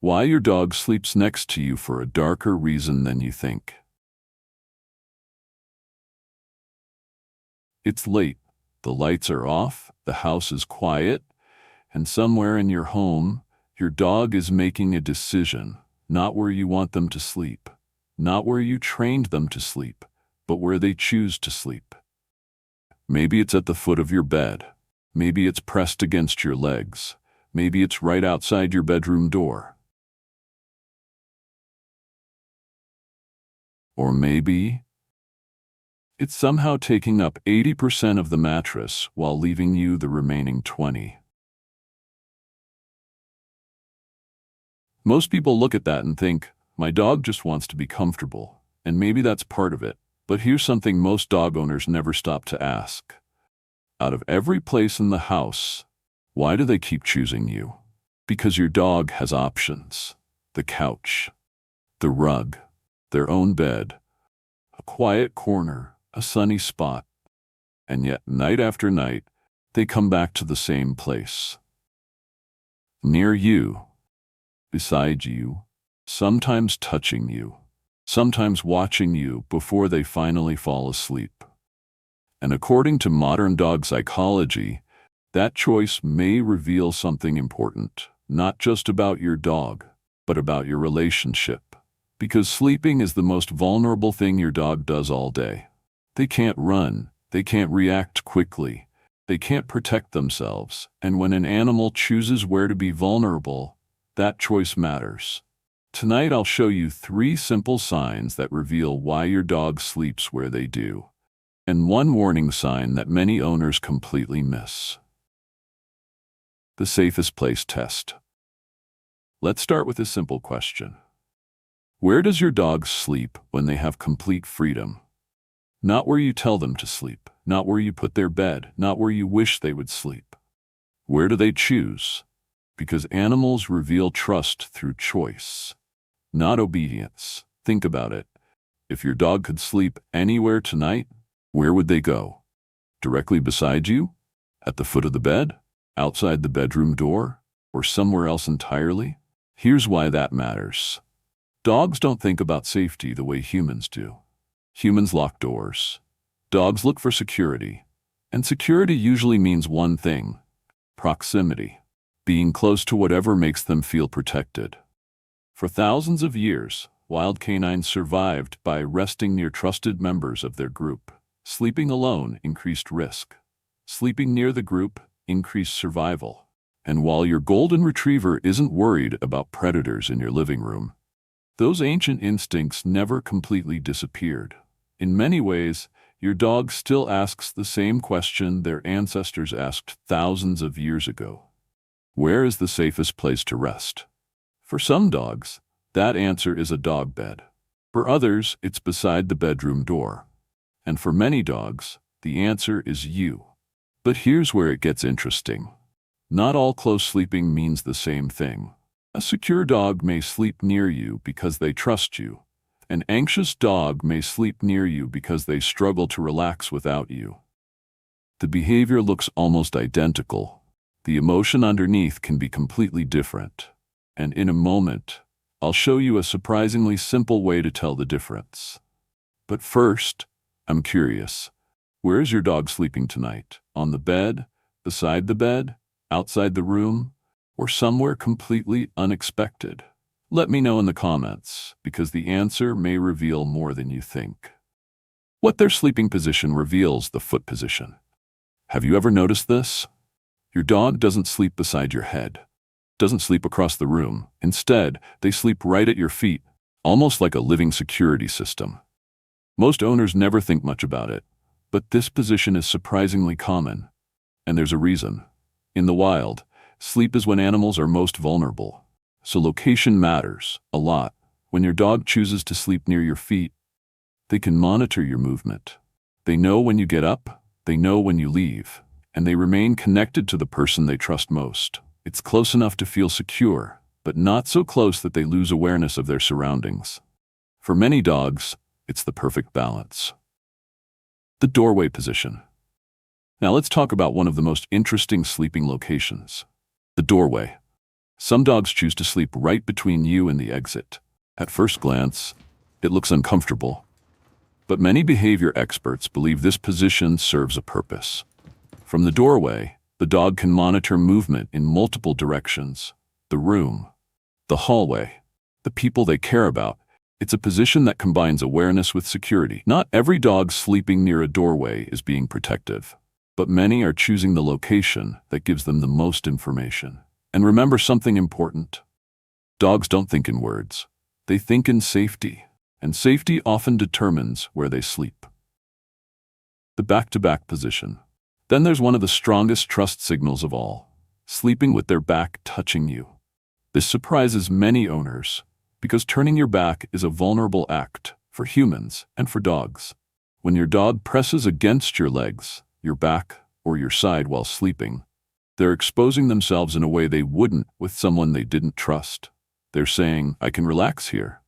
Why your dog sleeps next to you for a darker reason than you think. It's late, the lights are off, the house is quiet, and somewhere in your home, your dog is making a decision, not where you want them to sleep, not where you trained them to sleep, but where they choose to sleep. Maybe it's at the foot of your bed. Maybe it's pressed against your legs. Maybe it's right outside your bedroom door. Or maybe it's somehow taking up 80% of the mattress while leaving you the remaining 20. Most people look at that and think, my dog just wants to be comfortable, and maybe that's part of it. But here's something most dog owners never stop to ask. Out of every place in the house, why do they keep choosing you? Because your dog has options. The couch, the rug, their own bed, a quiet corner, a sunny spot. And yet, night after night, they come back to the same place. Near you, beside you, sometimes touching you, sometimes watching you before they finally fall asleep. And according to modern dog psychology, that choice may reveal something important, not just about your dog, but about your relationship. Because sleeping is the most vulnerable thing your dog does all day. They can't run, they can't react quickly, they can't protect themselves, and when an animal chooses where to be vulnerable, that choice matters. Tonight I'll show you 3 simple signs that reveal why your dog sleeps where they do, and 1 warning sign that many owners completely miss. The safest place test. Let's start with a simple question. Where does your dog sleep when they have complete freedom? Not where you tell them to sleep, not where you put their bed, not where you wish they would sleep. Where do they choose? Because animals reveal trust through choice, not obedience. Think about it. If your dog could sleep anywhere tonight, where would they go? Directly beside you? At the foot of the bed? Outside the bedroom door? Or somewhere else entirely? Here's why that matters. Dogs don't think about safety the way humans do. Humans lock doors. Dogs look for security. And security usually means one thing: proximity. Being close to whatever makes them feel protected. For thousands of years, wild canines survived by resting near trusted members of their group. Sleeping alone increased risk. Sleeping near the group increased survival. And while your golden retriever isn't worried about predators in your living room, those ancient instincts never completely disappeared. In many ways, your dog still asks the same question their ancestors asked thousands of years ago. Where is the safest place to rest? For some dogs, that answer is a dog bed. For others, it's beside the bedroom door. And for many dogs, the answer is you. But here's where it gets interesting. Not all close sleeping means the same thing. A secure dog may sleep near you because they trust you. An anxious dog may sleep near you because they struggle to relax without you. The behavior looks almost identical. The emotion underneath can be completely different. And in a moment, I'll show you a surprisingly simple way to tell the difference. But first, I'm curious. Where is your dog sleeping tonight? On the bed? Beside the bed? Outside the room? Or somewhere completely unexpected? Let me know in the comments, because the answer may reveal more than you think. What their sleeping position reveals the foot position. Have you ever noticed this? Your dog doesn't sleep beside your head, doesn't sleep across the room. Instead, they sleep right at your feet, almost like a living security system. Most owners never think much about it, but this position is surprisingly common. And there's a reason. In the wild, sleep is when animals are most vulnerable. So location matters a lot. When your dog chooses to sleep near your feet, they can monitor your movement. They know when you get up, they know when you leave, and they remain connected to the person they trust most. It's close enough to feel secure, but not so close that they lose awareness of their surroundings. For many dogs, it's the perfect balance. The doorway position. Now let's talk about one of the most interesting sleeping locations, the doorway. Some dogs choose to sleep right between you and the exit. At first glance, it looks uncomfortable, but many behavior experts believe this position serves a purpose. From the doorway, the dog can monitor movement in multiple directions: the room, the hallway, the people they care about. It's a position that combines awareness with security. Not every dog sleeping near a doorway is being protective, but many are choosing the location that gives them the most information. And remember something important: dogs don't think in words, they think in safety, and safety often determines where they sleep. The back-to-back position. Then there's one of the strongest trust signals of all: sleeping with their back touching you. This surprises many owners, because turning your back is a vulnerable act for humans and for dogs. When your dog presses against your legs, your back, or your side while sleeping, they're exposing themselves in a way they wouldn't with someone they didn't trust. They're saying, "I can relax here.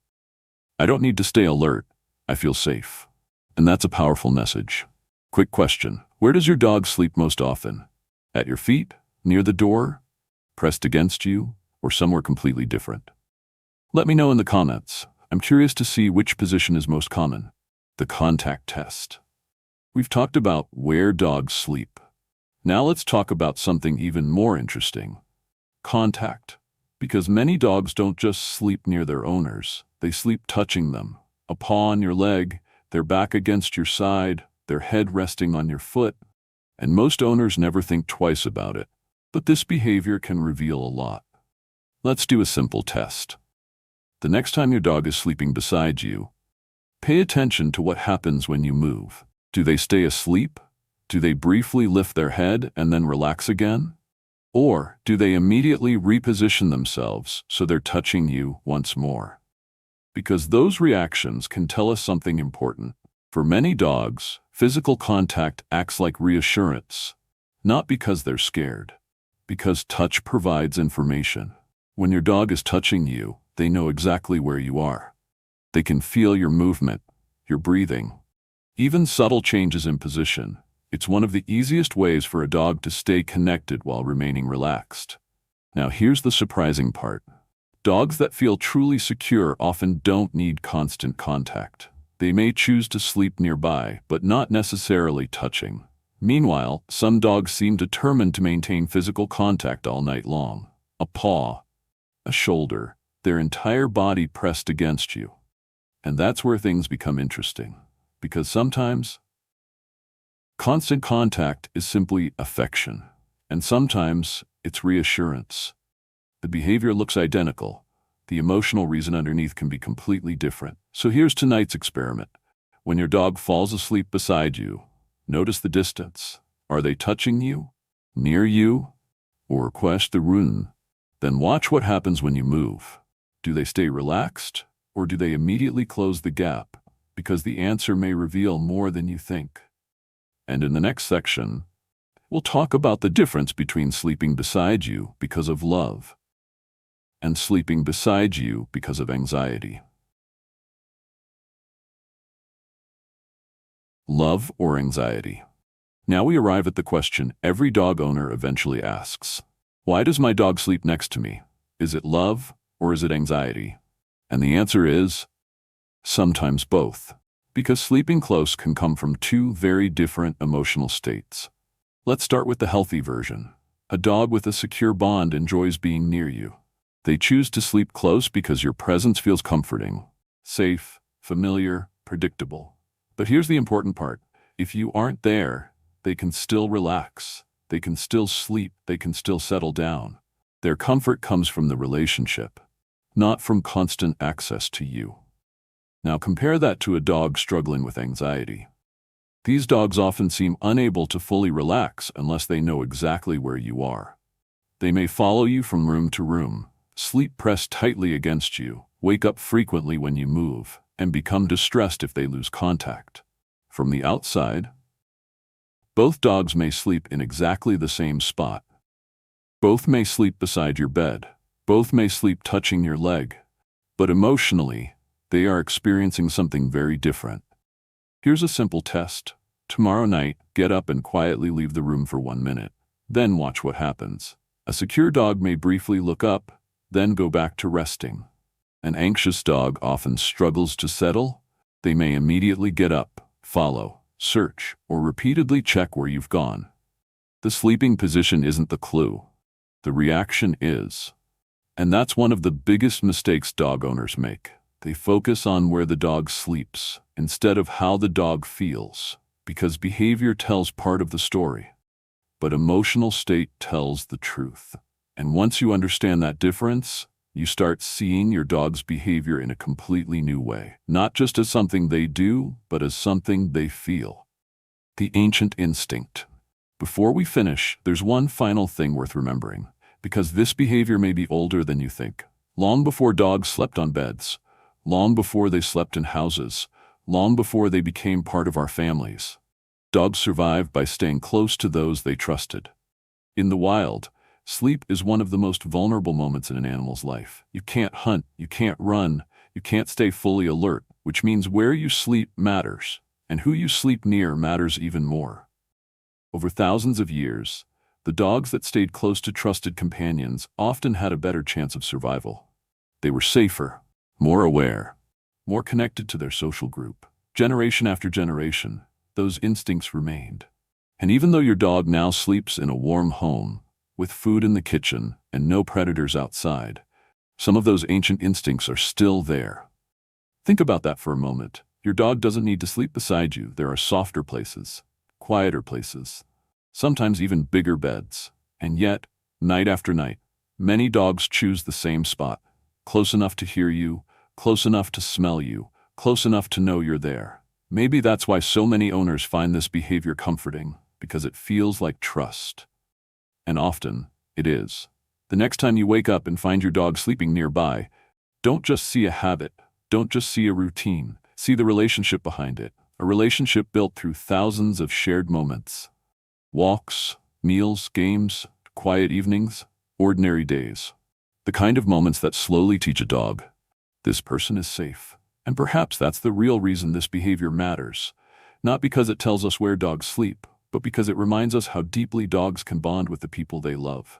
I don't need to stay alert. I feel safe." And that's a powerful message. Quick question: where does your dog sleep most often? At your feet? Near the door? Pressed against you? Or somewhere completely different? Let me know in the comments. I'm curious to see which position is most common. The contact test. We've talked about where dogs sleep. Now let's talk about something even more interesting: contact. Because many dogs don't just sleep near their owners, they sleep touching them. A paw on your leg, their back against your side, their head resting on your foot. And most owners never think twice about it. But this behavior can reveal a lot. Let's do a simple test. The next time your dog is sleeping beside you, pay attention to what happens when you move. Do they stay asleep? Do they briefly lift their head and then relax again? Or do they immediately reposition themselves so they're touching you once more? Because those reactions can tell us something important. For many dogs, physical contact acts like reassurance, not because they're scared, because touch provides information. When your dog is touching you, they know exactly where you are. They can feel your movement, your breathing, even subtle changes in position. It's one of the easiest ways for a dog to stay connected while remaining relaxed. Now here's the surprising part. Dogs that feel truly secure often don't need constant contact. They may choose to sleep nearby, but not necessarily touching. Meanwhile, some dogs seem determined to maintain physical contact all night long. A paw, a shoulder, their entire body pressed against you. And that's where things become interesting. Because sometimes, constant contact is simply affection, and sometimes it's reassurance. The behavior looks identical. The emotional reason underneath can be completely different. So here's tonight's experiment. When your dog falls asleep beside you, notice the distance. Are they touching you, near you, or across the room? Then watch what happens when you move. Do they stay relaxed, or do they immediately close the gap? Because the answer may reveal more than you think. And in the next section, we'll talk about the difference between sleeping beside you because of love and sleeping beside you because of anxiety. Love or anxiety? Now we arrive at the question every dog owner eventually asks. Why does my dog sleep next to me? Is it love or is it anxiety? And the answer is sometimes both. Because sleeping close can come from two very different emotional states. Let's start with the healthy version. A dog with a secure bond enjoys being near you. They choose to sleep close because your presence feels comforting, safe, familiar, predictable. But here's the important part. If you aren't there, they can still relax. They can still sleep. They can still settle down. Their comfort comes from the relationship, not from constant access to you. Now compare that to a dog struggling with anxiety. These dogs often seem unable to fully relax unless they know exactly where you are. They may follow you from room to room, sleep pressed tightly against you, wake up frequently when you move, and become distressed if they lose contact. From the outside, both dogs may sleep in exactly the same spot. Both may sleep beside your bed. Both may sleep touching your leg. But emotionally, they are experiencing something very different. Here's a simple test. Tomorrow night, get up and quietly leave the room for 1 minute. Then watch what happens. A secure dog may briefly look up, then go back to resting. An anxious dog often struggles to settle. They may immediately get up, follow, search, or repeatedly check where you've gone. The sleeping position isn't the clue. The reaction is. And that's one of the biggest mistakes dog owners make. They focus on where the dog sleeps instead of how the dog feels, because behavior tells part of the story, but emotional state tells the truth. And once you understand that difference, you start seeing your dog's behavior in a completely new way, not just as something they do, but as something they feel. The ancient instinct. Before we finish, there's one final thing worth remembering, because this behavior may be older than you think. Long before dogs slept on beds, long before they slept in houses, long before they became part of our families, dogs survived by staying close to those they trusted. In the wild, sleep is one of the most vulnerable moments in an animal's life. You can't hunt, you can't run, you can't stay fully alert, which means where you sleep matters, and who you sleep near matters even more. Over thousands of years, the dogs that stayed close to trusted companions often had a better chance of survival. They were safer, more aware, more connected to their social group. Generation after generation, those instincts remained. And even though your dog now sleeps in a warm home, with food in the kitchen and no predators outside, some of those ancient instincts are still there. Think about that for a moment. Your dog doesn't need to sleep beside you. There are softer places, quieter places, sometimes even bigger beds. And yet, night after night, many dogs choose the same spot, close enough to hear you, close enough to smell you, close enough to know you're there. Maybe that's why so many owners find this behavior comforting, because it feels like trust. And often, it is. The next time you wake up and find your dog sleeping nearby, don't just see a habit, don't just see a routine, see the relationship behind it, a relationship built through thousands of shared moments. Walks, meals, games, quiet evenings, ordinary days. The kind of moments that slowly teach a dog, this person is safe. And perhaps that's the real reason this behavior matters. Not because it tells us where dogs sleep, but because it reminds us how deeply dogs can bond with the people they love.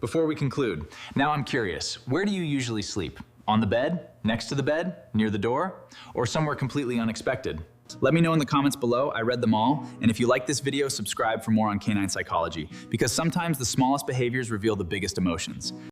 Before we conclude, now I'm curious, where do you usually sleep? On the bed? Next to the bed? Near the door? Or somewhere completely unexpected? Let me know in the comments below. I read them all. And if you like this video, subscribe for more on canine psychology, because sometimes the smallest behaviors reveal the biggest emotions.